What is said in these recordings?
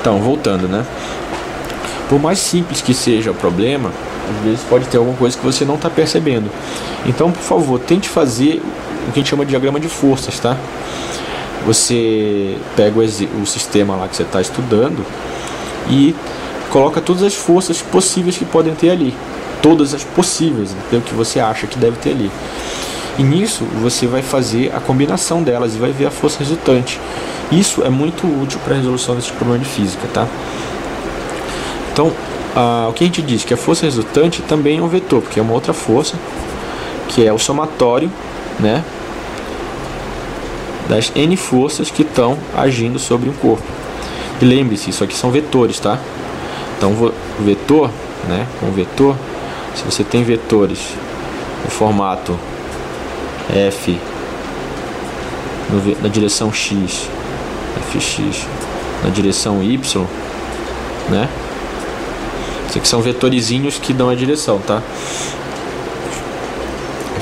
Então, voltando, né? Por mais simples que seja o problema, às vezes pode ter alguma coisa que você não está percebendo. Então, por favor, tente fazer o que a gente chama de diagrama de forças, tá? Você pega o sistema lá que você está estudando e coloca todas as forças possíveis que podem ter ali. Todas as possíveis, pelo que você acha que deve ter ali. E nisso você vai fazer a combinação delas e vai ver a força resultante. Isso é muito útil para a resolução desses problemas de física, tá? Então, o que a gente diz que a força resultante também é um vetor, porque é uma outra força, que é o somatório, né, das N forças que estão agindo sobre um corpo. E lembre-se, isso aqui são vetores, tá? Então, o vetor, né, com vetor, se você tem vetores no formato F na direção X, Fx na direção Y, né? Isso aqui são vetorizinhos que dão a direção, tá?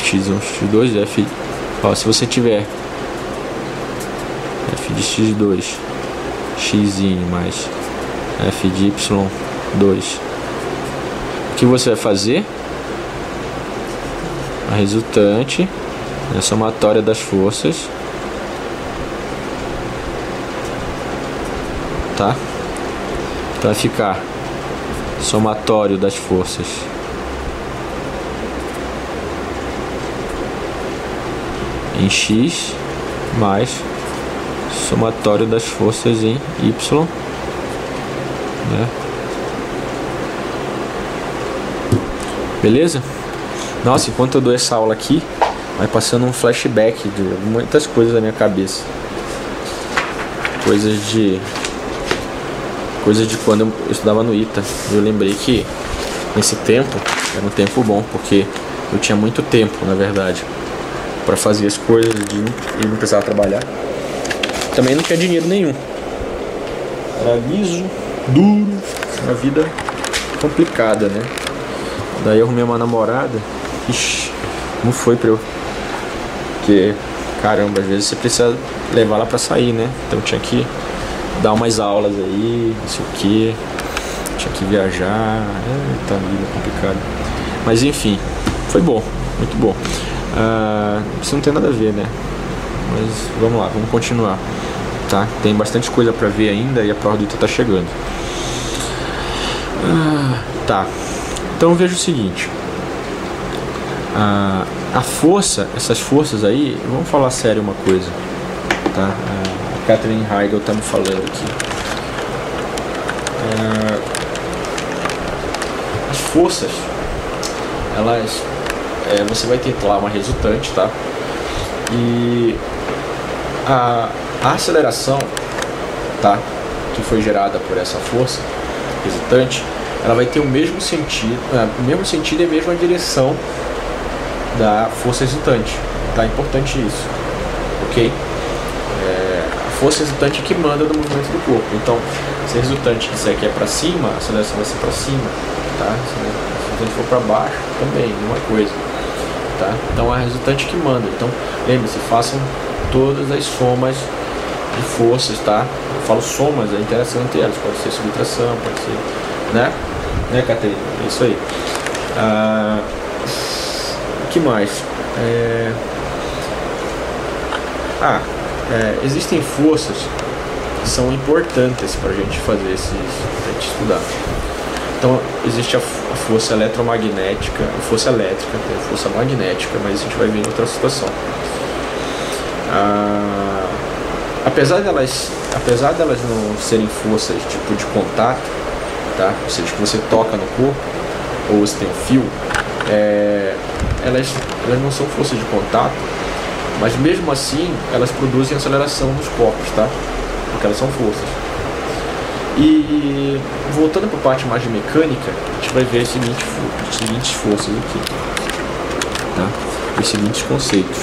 Fx1, x2, F. Ó, se você tiver f de x2, x mais f de y2, o que você vai fazer? A resultante, a somatória das forças, tá? Então vai ficar somatório das forças em x mais somatório das forças em y, né? Beleza? Nossa, enquanto eu dou essa aula aqui, vai passando um flashback de muitas coisas na minha cabeça. Coisas de quando eu estudava no ITA. Eu lembrei que nesse tempo era um tempo bom, porque eu tinha muito tempo, na verdade, para fazer as coisas e não precisava trabalhar. Também não tinha dinheiro nenhum. Era liso, duro, uma vida complicada, né? Daí eu arrumei uma namorada. Ixi, como foi pra eu... Porque, caramba, às vezes você precisa levar ela pra sair, né? Então tinha que dar umas aulas aí, não sei o que, tinha que viajar, eita vida complicada. Mas enfim, foi bom, muito bom. Isso não tem nada a ver, né? Mas vamos lá, vamos continuar, tá? Tem bastante coisa pra ver ainda e a prova do ITA tá chegando. Tá, então veja o seguinte. A força, essas forças aí, vamos falar sério uma coisa, tá? A Katherine Heigl tá me falando aqui. As forças, elas, você vai ter lá uma resultante, tá? E a aceleração, tá, que foi gerada por essa força resultante, ela vai ter o mesmo sentido e a mesma direção da força resultante, tá? Importante isso, ok? A força resultante é que manda no movimento do corpo. Então, se a resultante disser que é para cima, a aceleração vai ser para cima, tá? Se a resultante for para baixo, também, mesma coisa, tá? Então, é a resultante que manda. Então, lembre-se, façam todas as somas de forças, tá? Eu falo somas, a interação entre elas, pode ser subtração, pode ser, né? Né, Catarina? É isso aí. O que mais? Existem forças que são importantes para a gente fazer pra gente estudar. Então, existe a força eletromagnética, a força elétrica, tem a força magnética, mas isso a gente vai ver em outra situação. Apesar delas não serem forças tipo de contato, tá? Ou seja, que você toca no corpo, ou você tem um fio, elas não são forças de contato, mas mesmo assim elas produzem aceleração nos corpos, tá? Porque elas são forças. E voltando para a parte mais de mecânica, a gente vai ver as seguintes forças aqui, tá? Os seguintes conceitos.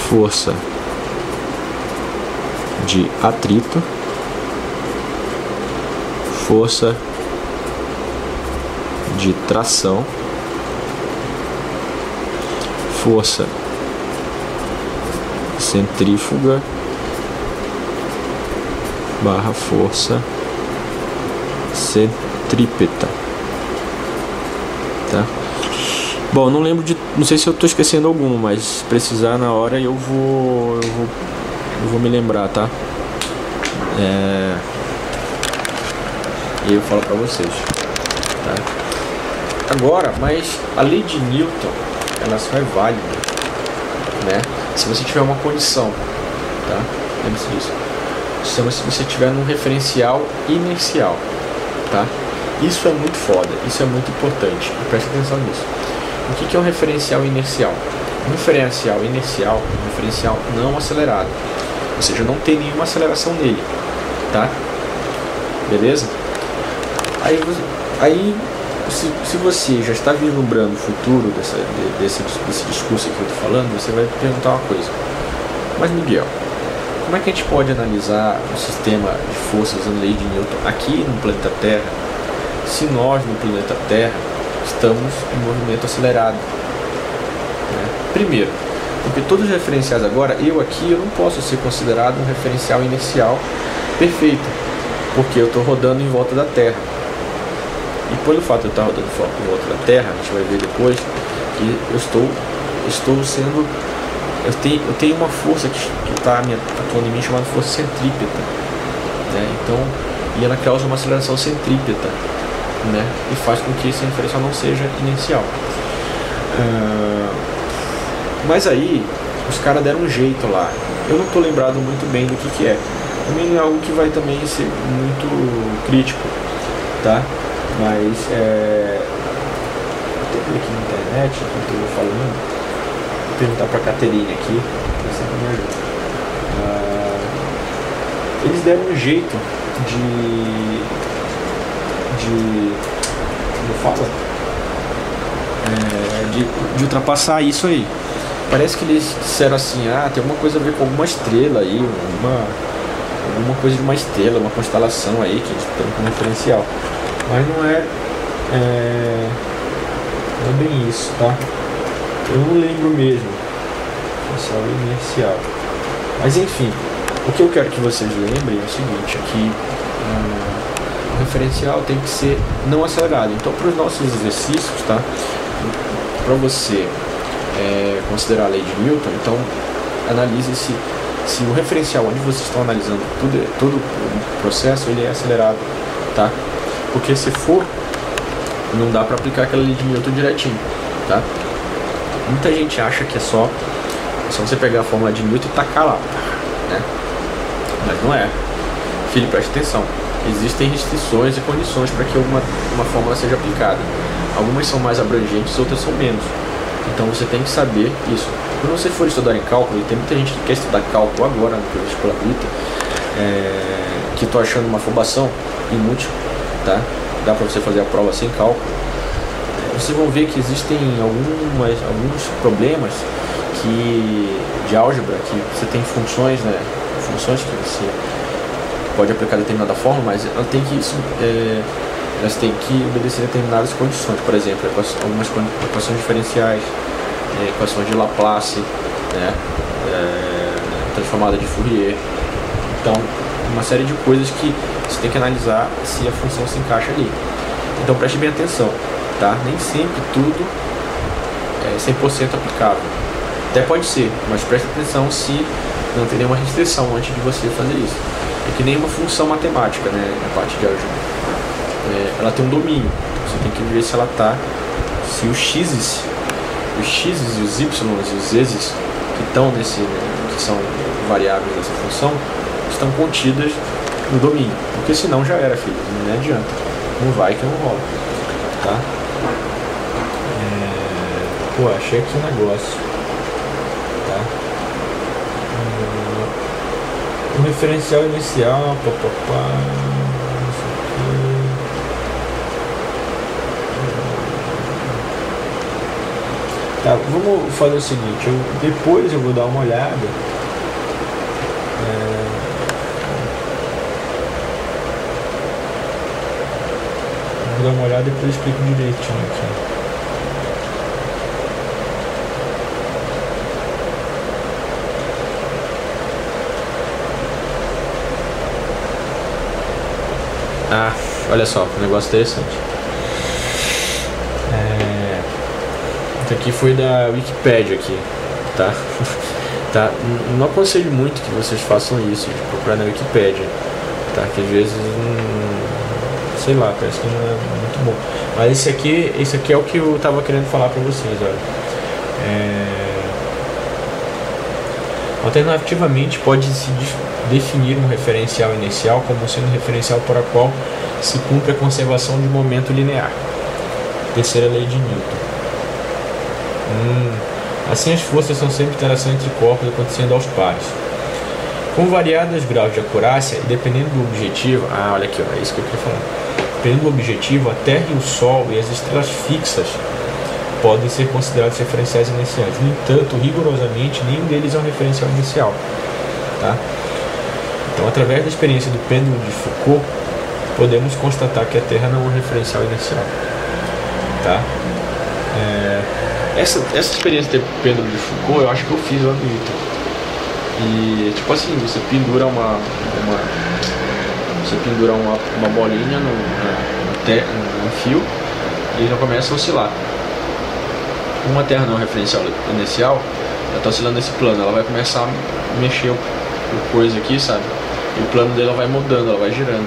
Força de atrito, força de tração, força centrífuga barra força centrípeta, tá? Bom, não lembro de, não sei se eu tô esquecendo alguma, mas se precisar na hora eu vou me lembrar, tá? E eu falo pra vocês, tá? Agora, mas a lei de Newton, ela só é válida, né, se você tiver uma condição, tá? Lembre-se disso. Se você tiver um referencial inercial, tá? Isso é muito foda, isso é muito importante, preste atenção nisso. O que é um referencial inercial? Um referencial inercial é um referencial não acelerado, ou seja, não tem nenhuma aceleração nele, tá? Beleza? Aí se você já está vislumbrando o futuro desse discurso que eu estou falando, você vai perguntar uma coisa: mas Miguel, como é que a gente pode analisar o sistema de forças usando a lei de Newton aqui no planeta Terra, se nós no planeta Terra estamos em movimento acelerado, né? Primeiro, porque todos os referenciais agora, eu não posso ser considerado um referencial inercial perfeito, porque eu estou rodando em volta da Terra. E pelo fato de eu estar rodando em volta da Terra, a gente vai ver depois que eu tenho uma força que está atuando em mim, chamada força centrípeta, né? Então, e ela causa uma aceleração centrípeta, né? E faz com que esse referencial não seja inercial. Mas aí os caras deram um jeito lá. Eu não estou lembrado muito bem do que é. Também não é algo que vai também ser muito crítico, tá? Mas eu tenho aqui na internet, enquanto eu vou falando, vou perguntar pra Caterine aqui, que sempre me ajuda. Eles deram um jeito de ultrapassar isso aí. Parece que eles disseram assim: tem alguma coisa a ver com alguma estrela aí, alguma coisa de uma estrela, uma constelação aí que eles estão como referencial. Mas não é bem isso, tá? Eu não lembro mesmo. Referencial inercial. Mas enfim, o que eu quero que vocês lembrem é o seguinte: aqui o referencial tem que ser não acelerado. Então, para os nossos exercícios, tá? Para você considerar a lei de Newton, então analise se o referencial onde vocês estão analisando todo o processo ele é acelerado, tá? Porque se for, não dá para aplicar aquela lei de Newton direitinho, tá? Muita gente acha que é só você pegar a fórmula de Newton e tacar lá, né? Mas não é. Filho, preste atenção. Existem restrições e condições para que uma fórmula seja aplicada. Algumas são mais abrangentes, outras são menos. Então você tem que saber isso. Quando você for estudar em cálculo, e tem muita gente que quer estudar cálculo agora, no vestibular grita, que estou achando uma afobação inútil, tá? Dá para você fazer a prova sem cálculo. Vocês vão ver que existem alguns problemas de álgebra, que você tem funções, né? Funções que você pode aplicar determinada forma, mas elas têm que obedecer determinadas condições. Por exemplo, algumas equações diferenciais, equações de Laplace, né? Transformada de Fourier. Então, uma série de coisas que você tem que analisar se a função se encaixa ali. Então preste bem atenção, tá? Nem sempre tudo é 100% aplicável. Até pode ser, mas preste atenção se não tem nenhuma restrição antes de você fazer isso. É que nem uma função matemática, né? Na parte de álgebra. Ela tem um domínio. Você tem que ver se ela tá, se os x's e os y's e os z's que estão que são variáveis dessa função, estão contidas no domínio. Porque senão já era, filho. Não adianta. Não vai que não rola. Tá? Pô, achei aqui um negócio. Tá? Um referencial inicial, papapá. Tá, vamos fazer o seguinte, depois eu vou dar uma olhada. Vou dar uma olhada e depois eu explico direitinho aqui. Ah, olha só, um negócio interessante. Isso aqui foi da Wikipedia aqui, tá? Tá? Não aconselho muito que vocês façam isso, de procurar na Wikipedia, tá? Que às vezes, sei lá, parece que não é muito bom. Mas esse aqui é o que eu tava querendo falar pra vocês, olha. Alternativamente, pode-se definir um referencial inicial como sendo um referencial para o qual se cumpre a conservação de momento linear. Terceira lei de Newton. Assim, as forças são sempre interação entre corpos acontecendo aos pares. Com variados graus de acurácia e dependendo do objetivo... Ah, olha aqui, ó, é isso que eu queria falar. Dependendo do objetivo, a Terra e o Sol e as estrelas fixas podem ser considerados referenciais iniciais. No entanto, rigorosamente, nenhum deles é um referencial inicial. Tá? Então, através da experiência do pêndulo de Foucault, podemos constatar que a Terra não é um referencial inicial. Tá? Essa experiência do pêndulo de Foucault, eu acho que eu fiz lá no Newton. E, tipo assim, você pendura uma bolinha no fio e ele já começa a oscilar. Como a Terra não é um referencial inicial, ela está oscilando nesse plano, ela vai começar a mexer o coisa aqui, sabe? E o plano dela vai mudando, ela vai girando.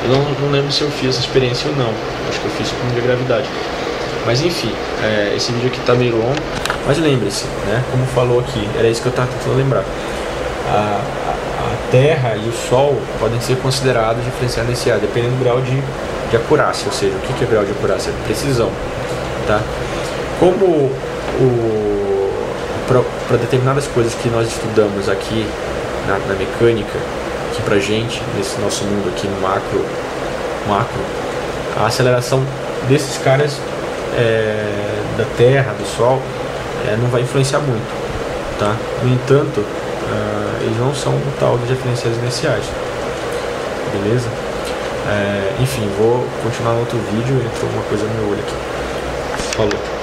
Eu não lembro se eu fiz essa experiência ou não. Acho que eu fiz com a gravidade. Mas enfim, esse vídeo aqui tá meio longo. Mas lembre-se, né? Como falou aqui, era isso que eu estava tentando lembrar. A Terra e o Sol podem ser considerados referenciais iniciais, dependendo do grau de acurácia. Ou seja, o que é grau de acurácia? Precisão. Tá? Como para determinadas coisas que nós estudamos aqui na mecânica, aqui pra gente, nesse nosso mundo aqui no macro, a aceleração desses caras da Terra, do Sol, não vai influenciar muito, tá? No entanto, eles não são o tal de referenciais iniciais, beleza? Enfim, vou continuar no outro vídeo, entrou uma coisa no meu olho aqui. Falou!